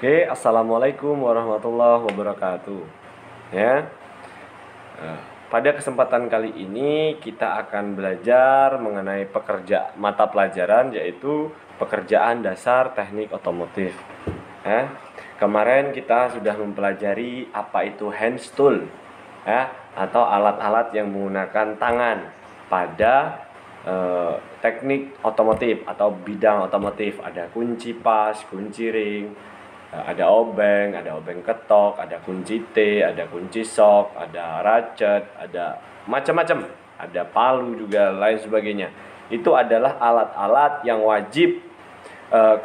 Oke, assalamualaikum warahmatullahi wabarakatuh. Ya, pada kesempatan kali ini kita akan belajar mengenai mata pelajaran yaitu pekerjaan dasar teknik otomotif. Kemarin kita sudah mempelajari apa itu hand tool, atau alat-alat yang menggunakan tangan pada teknik otomotif atau bidang otomotif. Ada kunci pas, kunci ring, ada obeng ketok, ada kunci T, ada kunci sok, ada ratchet, ada macam-macam, ada palu juga, lain sebagainya. Itu adalah alat-alat yang wajib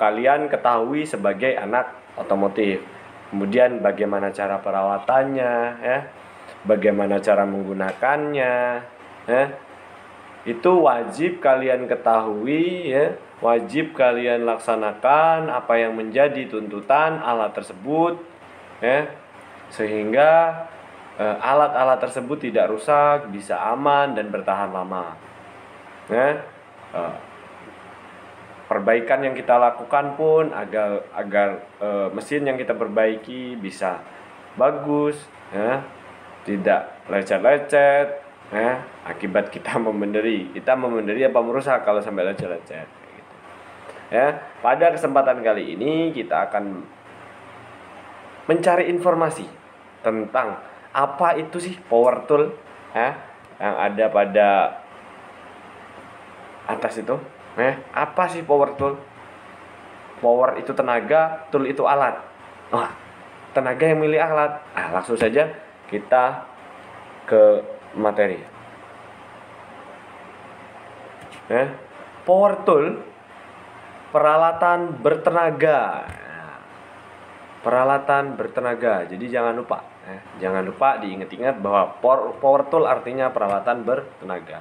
kalian ketahui sebagai anak otomotif. Kemudian bagaimana cara perawatannya, bagaimana cara menggunakannya, itu wajib kalian ketahui, wajib kalian laksanakan apa yang menjadi tuntutan alat tersebut, sehingga alat-alat tersebut tidak rusak, bisa aman dan bertahan lama. Perbaikan yang kita lakukan pun agar mesin yang kita perbaiki bisa bagus, tidak lecet-lecet. Akibat kita memenderi apa merusak kalau sampai lecet-lecet gitu. Pada kesempatan kali ini kita akan mencari informasi tentang apa itu sih power tool, yang ada pada atas itu. Apa sih power tool? Power itu tenaga, tool itu alat. Tenaga yang milik alat. Langsung saja kita ke materi. Power tool, peralatan bertenaga. Peralatan bertenaga. Jadi jangan lupa diingat-ingat bahwa power tool artinya peralatan bertenaga.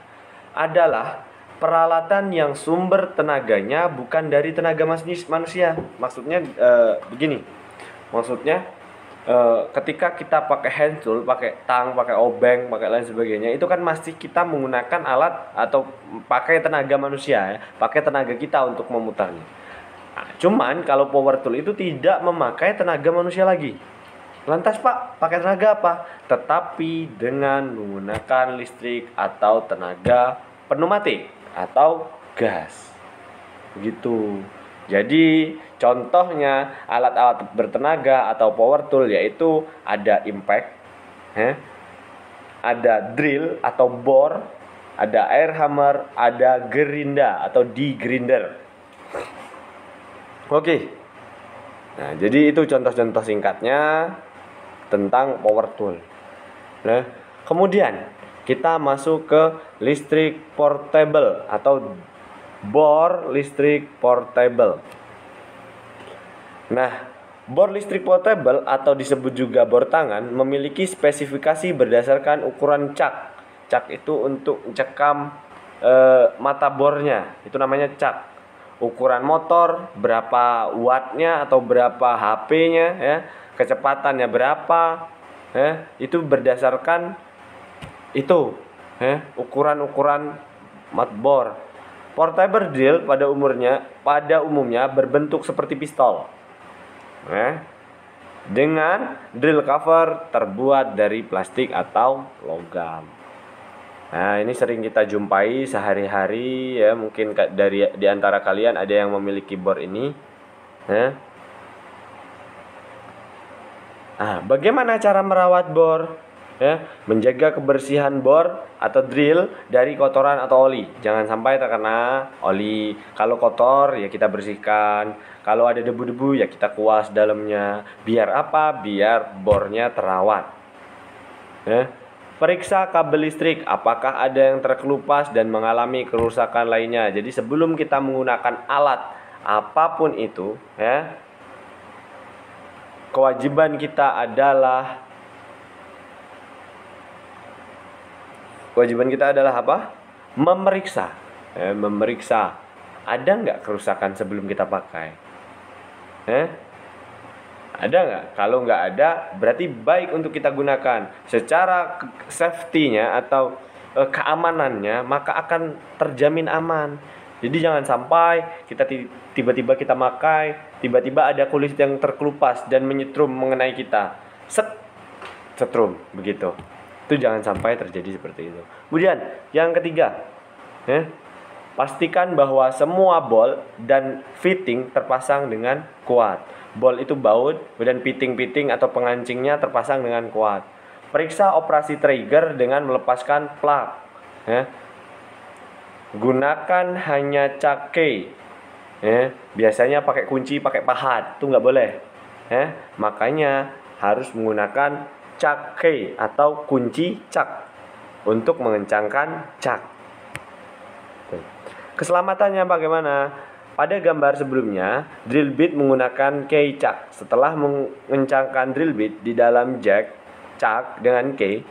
Adalah peralatan yang sumber tenaganya bukan dari tenaga manusia. Maksudnya begini. Maksudnya ketika kita pakai hand tool, pakai tang, pakai obeng, pakai lain sebagainya, itu kan masih kita menggunakan alat atau pakai tenaga manusia, pakai tenaga kita untuk memutarnya. Cuman kalau power tool itu tidak memakai tenaga manusia lagi. Lantas Pak, pakai tenaga apa? Tetapi dengan menggunakan listrik atau tenaga pneumatik atau gas. Begitu. Jadi contohnya alat-alat bertenaga atau power tool yaitu ada impact, ada drill atau bor, ada air hammer, ada gerinda atau grinder. Oke. Nah, jadi itu contoh-contoh singkatnya tentang power tool. Nah, kemudian kita masuk ke listrik portable atau bor listrik portable. Nah, bor listrik portable atau disebut juga bor tangan memiliki spesifikasi berdasarkan ukuran cak. Cak itu untuk cekam mata bornya, itu namanya cak. Ukuran motor, berapa wattnya atau berapa HP-nya, kecepatannya berapa, itu berdasarkan itu, ukuran-ukuran mat bor. Portable drill pada umumnya berbentuk seperti pistol, dengan drill cover terbuat dari plastik atau logam. Nah, ini sering kita jumpai sehari-hari, mungkin di antara kalian ada yang memiliki bor ini. Bagaimana cara merawat bor? Menjaga kebersihan bor atau drill dari kotoran atau oli. Jangan sampai terkena oli. Kalau kotor ya kita bersihkan. Kalau ada debu-debu ya kita kuas dalamnya. Biar apa? Biar bornya terawat. Periksa kabel listrik, apakah ada yang terkelupas dan mengalami kerusakan lainnya. Jadi sebelum kita menggunakan alat apapun itu, kewajiban kita adalah apa? Memeriksa. Memeriksa ada nggak kerusakan sebelum kita pakai. Ada nggak? Kalau nggak ada, berarti baik untuk kita gunakan. Secara safety-nya atau keamanannya, maka akan terjamin aman. Jadi jangan sampai kita tiba-tiba kita pakai, tiba-tiba ada kulit yang terkelupas dan menyetrum mengenai kita. Setrum begitu. Itu jangan sampai terjadi seperti itu. Kemudian yang ketiga, pastikan bahwa semua bol dan fitting terpasang dengan kuat. Bol itu baut, dan fitting atau pengancingnya terpasang dengan kuat. Periksa operasi trigger dengan melepaskan plug. Gunakan hanya cake. Biasanya pakai kunci, pakai pahat, itu nggak boleh. Makanya harus menggunakan cake atau kunci cak untuk mengencangkan cak. Keselamatannya bagaimana? Pada gambar sebelumnya, drill bit menggunakan key cak. Setelah mengencangkan drill bit di dalam jack cak dengan key,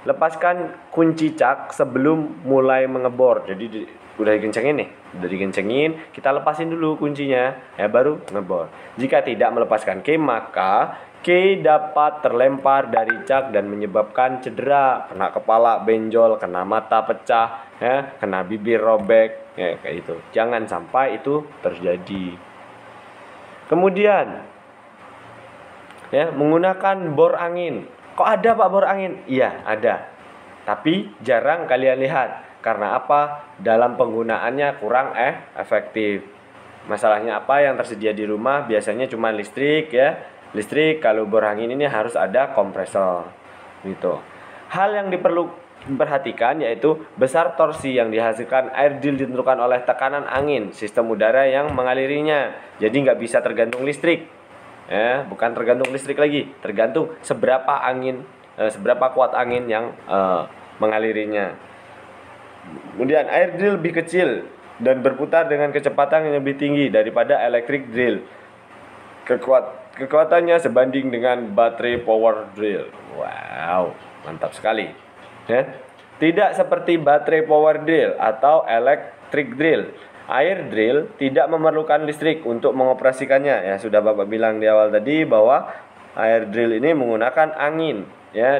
lepaskan kunci cak sebelum mulai mengebor. Jadi udah dikencengin nih, udah dikencengin, kita lepasin dulu kuncinya, baru ngebor. Jika tidak melepaskan key, maka key dapat terlempar dari cak dan menyebabkan cedera, kena kepala benjol, kena mata pecah, kena bibir robek, kayak itu. Jangan sampai itu terjadi. Kemudian, menggunakan bor angin. Kok ada Pak bor angin? Iya, ada. Tapi jarang kalian lihat. Karena apa? Dalam penggunaannya kurang efektif. Masalahnya apa? Yang tersedia di rumah biasanya cuma listrik, Listrik. Kalau bor angin ini harus ada kompresor. Gitu. Hal yang diperhatikan yaitu besar torsi yang dihasilkan air drill ditentukan oleh tekanan angin, sistem udara yang mengalirinya. Jadi nggak bisa tergantung listrik. Bukan tergantung listrik lagi, tergantung seberapa kuat angin yang mengalirinya. Kemudian air drill lebih kecil dan berputar dengan kecepatan yang lebih tinggi daripada electric drill. Kekuatannya sebanding dengan baterai power drill. Wow, mantap sekali. Tidak seperti baterai power drill atau electric drill, air drill tidak memerlukan listrik untuk mengoperasikannya. Sudah Bapak bilang di awal tadi bahwa air drill ini menggunakan angin,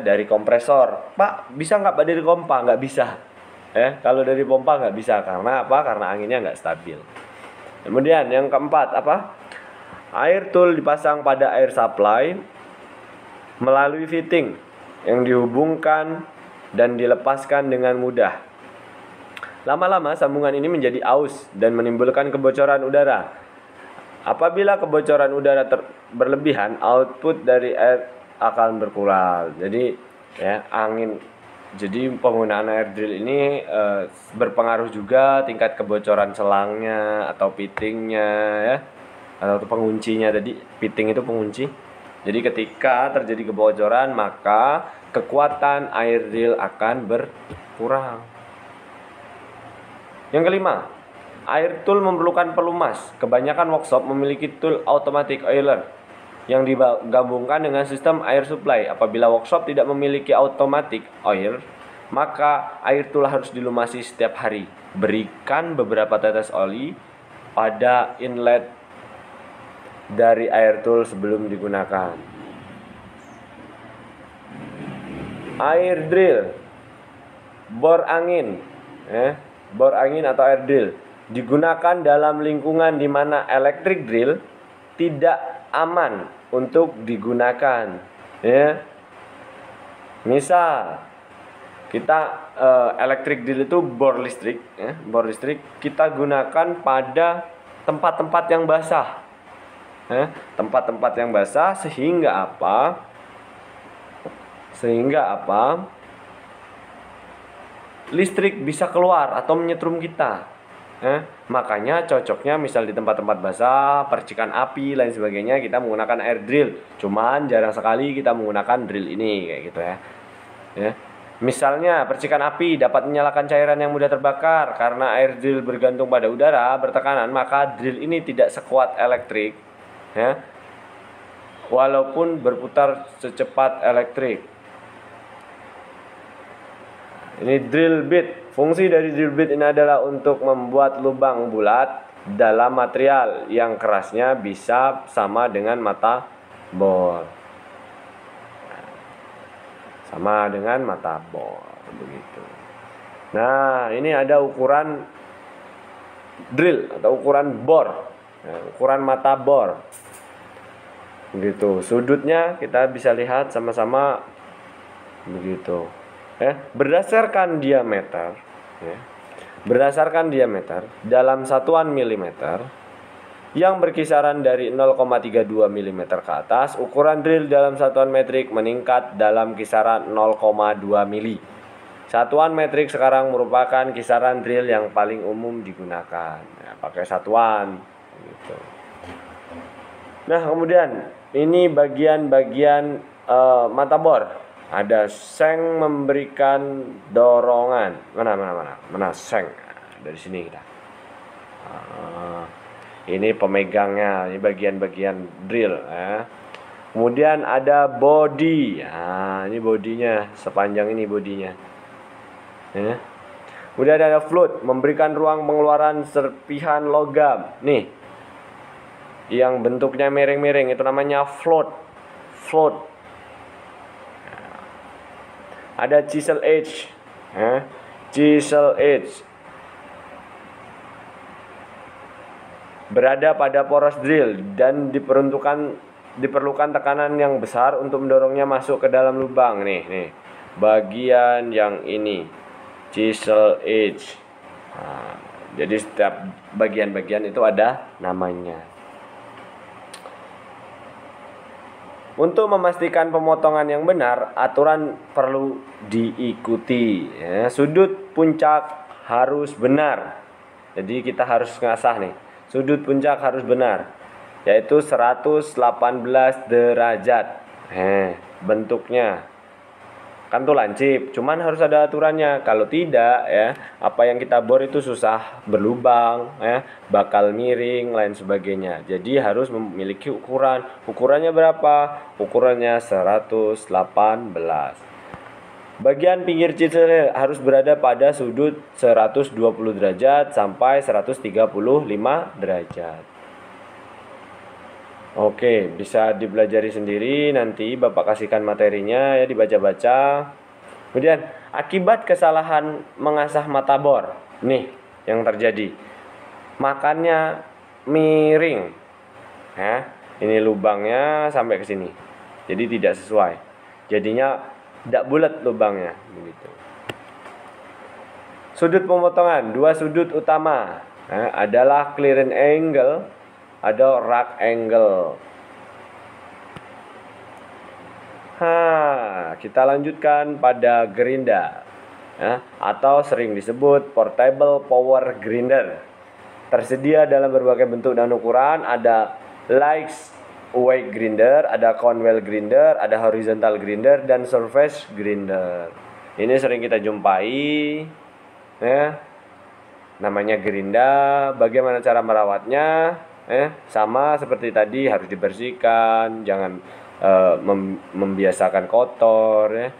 dari kompresor. Pak, bisa nggak Pak dari pompa? Nggak bisa. Kalau dari pompa nggak bisa. Karena apa? Karena anginnya nggak stabil. Kemudian yang keempat apa? Air tool dipasang pada air supply melalui fitting yang dihubungkan dan dilepaskan dengan mudah. Lama-lama sambungan ini menjadi aus dan menimbulkan kebocoran udara. Apabila kebocoran udara berlebihan, output dari air akan berkurang. Jadi Jadi penggunaan air drill ini berpengaruh juga tingkat kebocoran selangnya atau fittingnya, atau penguncinya tadi. Fitting itu pengunci. Jadi ketika terjadi kebocoran, maka kekuatan air drill akan berkurang. Yang kelima, air tool memerlukan pelumas. Kebanyakan workshop memiliki tool automatic oiler yang digabungkan dengan sistem air supply. Apabila workshop tidak memiliki automatic oil, maka air tool harus dilumasi setiap hari. Berikan beberapa tetes oli pada inlet dari air tool sebelum digunakan. Air drill, bor angin, bor angin atau air drill digunakan dalam lingkungan di mana electric drill tidak aman untuk digunakan. Misal kita electric drill itu bor listrik, kita gunakan pada tempat-tempat yang basah. Tempat-tempat yang basah sehingga apa? Listrik bisa keluar atau menyetrum kita. Makanya cocoknya misal di tempat-tempat basah, percikan api lain sebagainya, kita menggunakan air drill. Cuman jarang sekali kita menggunakan drill ini kayak gitu ya. Misalnya percikan api dapat menyalakan cairan yang mudah terbakar. Karena air drill bergantung pada udara bertekanan, maka drill ini tidak sekuat elektrik, walaupun berputar secepat elektrik. Ini drill bit. Fungsi dari drill bit ini adalah untuk membuat lubang bulat dalam material yang kerasnya bisa sama dengan mata bor. Sama dengan mata bor, begitu. Nah, ini ada ukuran drill atau ukuran bor. Nah, ukuran mata bor. Begitu. Sudutnya kita bisa lihat sama-sama begitu. Berdasarkan diameter, berdasarkan diameter dalam satuan milimeter yang berkisaran dari 0,32 mm ke atas, ukuran drill dalam satuan metrik meningkat dalam kisaran 0,2 mili. Satuan metrik sekarang merupakan kisaran drill yang paling umum digunakan. Pakai satuan gitu. Nah, kemudian ini bagian-bagian mata bor. Ada seng memberikan dorongan. Mana seng? Dari sini kita. Ini pemegangnya, ini bagian-bagian drill. Kemudian ada body. Nah, ini bodinya, sepanjang ini bodinya. Kemudian ada float, memberikan ruang pengeluaran serpihan logam. Nih, yang bentuknya miring-miring itu namanya float. Float. Ada chisel edge, chisel edge berada pada poros drill dan diperlukan tekanan yang besar untuk mendorongnya masuk ke dalam lubang. Nih, bagian yang ini chisel edge. Nah, jadi setiap bagian-bagian itu ada namanya. Untuk memastikan pemotongan yang benar, aturan perlu diikuti. Sudut puncak harus benar. Jadi kita harus ngasah nih. Sudut puncak harus benar, yaitu 118 derajat. Bentuknya kan tuh lancip, cuman harus ada aturannya. Kalau tidak, apa yang kita bor itu susah berlubang, bakal miring, lain sebagainya. Jadi harus memiliki ukuran. Ukurannya berapa? Ukurannya 118. Bagian pinggir chisel harus berada pada sudut 120 derajat sampai 135 derajat. Oke, bisa dipelajari sendiri, nanti Bapak kasihkan materinya ya, dibaca-baca. Kemudian, akibat kesalahan mengasah mata bor. Nih, yang terjadi. Makannya miring. Ini lubangnya sampai ke sini. Jadi tidak sesuai. Jadinya tidak bulat lubangnya, begitu. Sudut pemotongan, dua sudut utama adalah clearance angle, ada rack angle. Kita lanjutkan pada gerinda, atau sering disebut portable power grinder. Tersedia dalam berbagai bentuk dan ukuran. Ada lightweight grinder, ada Conwell grinder, ada horizontal grinder, dan surface grinder. Ini sering kita jumpai, namanya gerinda. Bagaimana cara merawatnya? Sama seperti tadi, harus dibersihkan, jangan membiasakan kotor.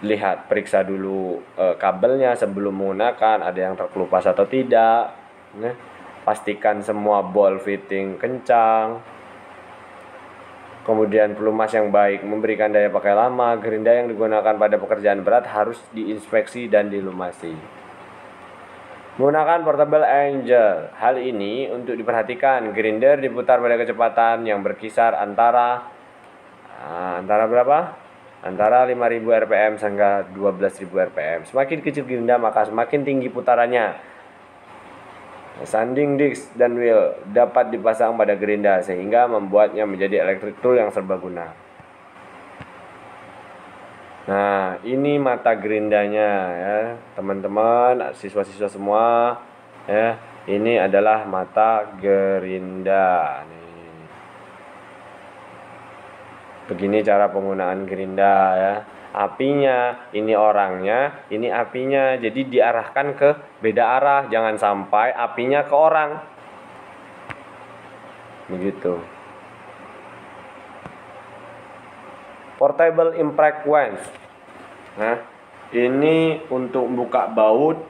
Lihat, periksa dulu kabelnya sebelum menggunakan, ada yang terkelupas atau tidak. Pastikan semua ball fitting kencang. Kemudian pelumas yang baik memberikan daya pakai lama. Gerinda yang digunakan pada pekerjaan berat harus diinspeksi dan dilumasi. Menggunakan portable angel. Hal ini untuk diperhatikan. Grinder diputar pada kecepatan yang berkisar antara berapa? Antara 5.000 rpm hingga 12.000 rpm. Semakin kecil gerinda maka semakin tinggi putarannya. Sanding disc dan wheel dapat dipasang pada gerinda sehingga membuatnya menjadi electric tool yang serbaguna. Nah, ini mata gerindanya ya, teman-teman, siswa-siswa semua ya. Ini adalah mata gerinda. Nih. Begini cara penggunaan gerinda ya. Apinya, ini orangnya, ini apinya. Jadi diarahkan ke beda arah, jangan sampai apinya ke orang. Begitu. Portable impact wrench. Nah, ini untuk buka baut.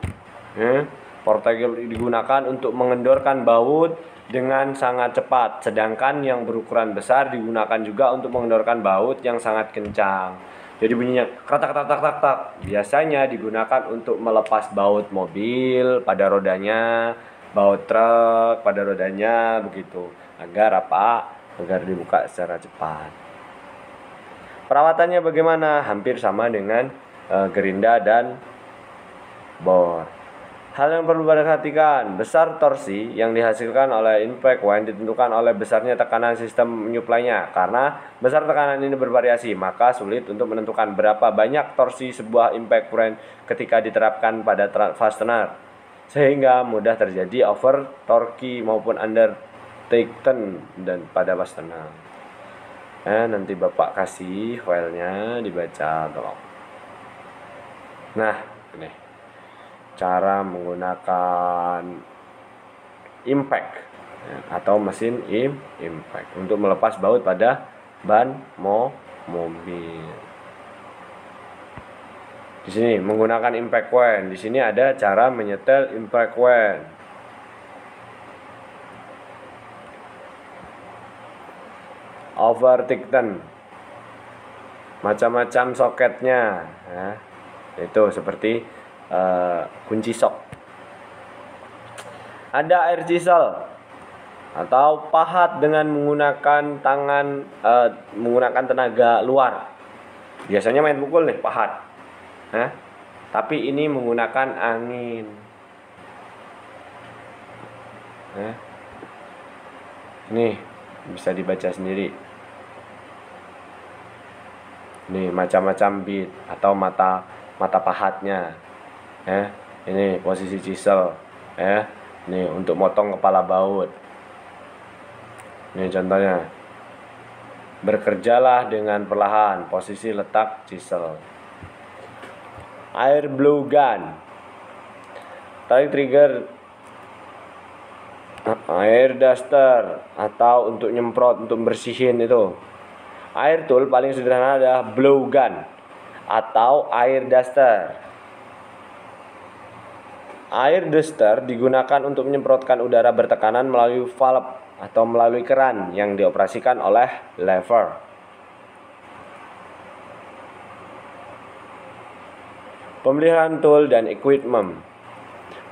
Portable digunakan untuk mengendorkan baut dengan sangat cepat. Sedangkan yang berukuran besar digunakan juga untuk mengendorkan baut yang sangat kencang. Jadi bunyinya kratak-tak-tak-tak-tak. Biasanya digunakan untuk melepas baut mobil pada rodanya. baut truk pada rodanya begitu, agar apa? Agar dibuka secara cepat. Perawatannya bagaimana? Hampir sama dengan gerinda dan bor. Hal yang perlu diperhatikan, besar torsi yang dihasilkan oleh impact wand ditentukan oleh besarnya tekanan sistem menyuplainya. Karena besar tekanan ini bervariasi, maka sulit untuk menentukan berapa banyak torsi sebuah impact wand ketika diterapkan pada fastener, sehingga mudah terjadi over torque maupun under tighten dan pada fastener. Nanti Bapak kasih filenya dibaca tolong. Nah, ini cara menggunakan impact atau mesin impact untuk melepas baut pada ban mobil. Di sini menggunakan impact wand. Di sini ada cara menyetel impact wand. Over tighten, macam-macam soketnya, itu seperti kunci sok. Ada air chisel atau pahat dengan menggunakan tangan, menggunakan tenaga luar. Biasanya main pukul nih pahat, tapi ini menggunakan angin. Nih bisa dibaca sendiri. Nih macam-macam bit atau mata pahatnya. Ini posisi chisel, Nih untuk motong kepala baut. Ini contohnya. Bekerjalah dengan perlahan, posisi letak chisel. Air blow gun. Tarik trigger air duster atau untuk nyemprot, untuk bersihin itu. Air tool paling sederhana adalah blow gun atau air duster. Air duster digunakan untuk menyemprotkan udara bertekanan melalui valve atau melalui keran yang dioperasikan oleh lever. Pemeliharaan tool dan equipment.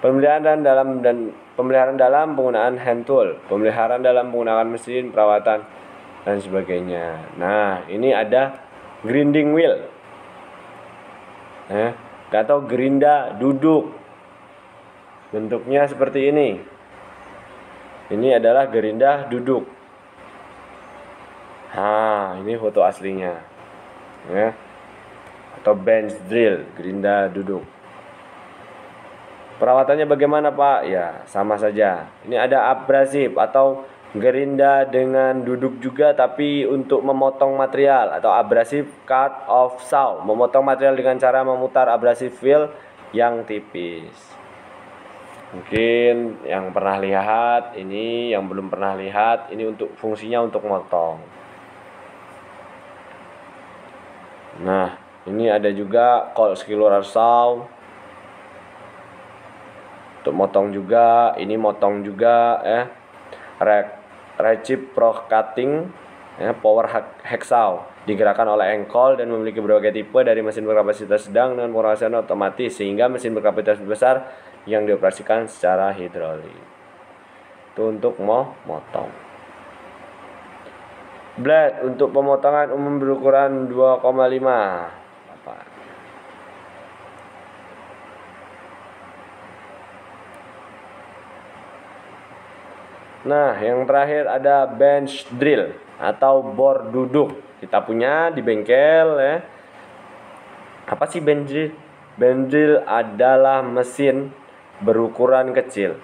Pemeliharaan dalam penggunaan hand tool, pemeliharaan dalam penggunaan mesin, perawatan dan sebagainya. Nah, ini ada grinding wheel. Atau gerinda duduk. Bentuknya seperti ini. Ini adalah gerinda duduk. Ini foto aslinya. Atau bench drill, gerinda duduk. Perawatannya bagaimana, Pak? Ya, sama saja. Ini ada abrasif atau gerinda dengan duduk juga, tapi untuk memotong material, atau abrasif cut off saw, memotong material dengan cara memutar abrasif wheel yang tipis. Mungkin yang pernah lihat ini, yang belum pernah lihat ini, untuk fungsinya untuk motong. Nah, ini ada juga cold skiller saw untuk motong juga. Ini motong juga, reciprocating power hacksaw digerakkan oleh engkol dan memiliki berbagai tipe dari mesin berkapasitas sedang dengan pengerasan otomatis sehingga mesin berkapasitas besar yang dioperasikan secara hidrolik. Itu untuk motong. Blade untuk pemotongan umum berukuran 2,5. Nah, yang terakhir ada bench drill atau bor duduk. Kita punya di bengkel, Apa sih bench drill? Bench drill adalah mesin berukuran kecil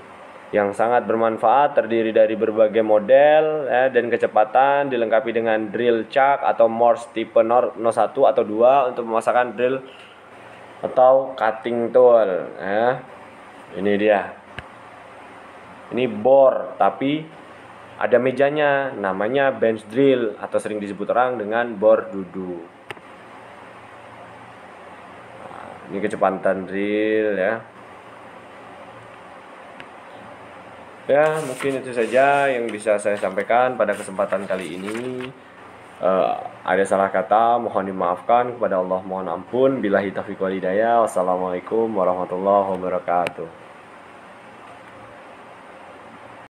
yang sangat bermanfaat, terdiri dari berbagai model dan kecepatan, dilengkapi dengan drill chuck atau Morse tipe 01 atau 2 untuk memasangkan drill atau cutting tool. Ini dia. Ini bor, tapi ada mejanya, namanya bench drill atau sering disebut orang dengan bor duduk. Ini kecepatan drill, Ya, mungkin itu saja yang bisa saya sampaikan pada kesempatan kali ini. Ada salah kata, mohon dimaafkan. Kepada Allah mohon ampun. Billahi taufiq wal hidayah. Wassalamualaikum warahmatullahi wabarakatuh.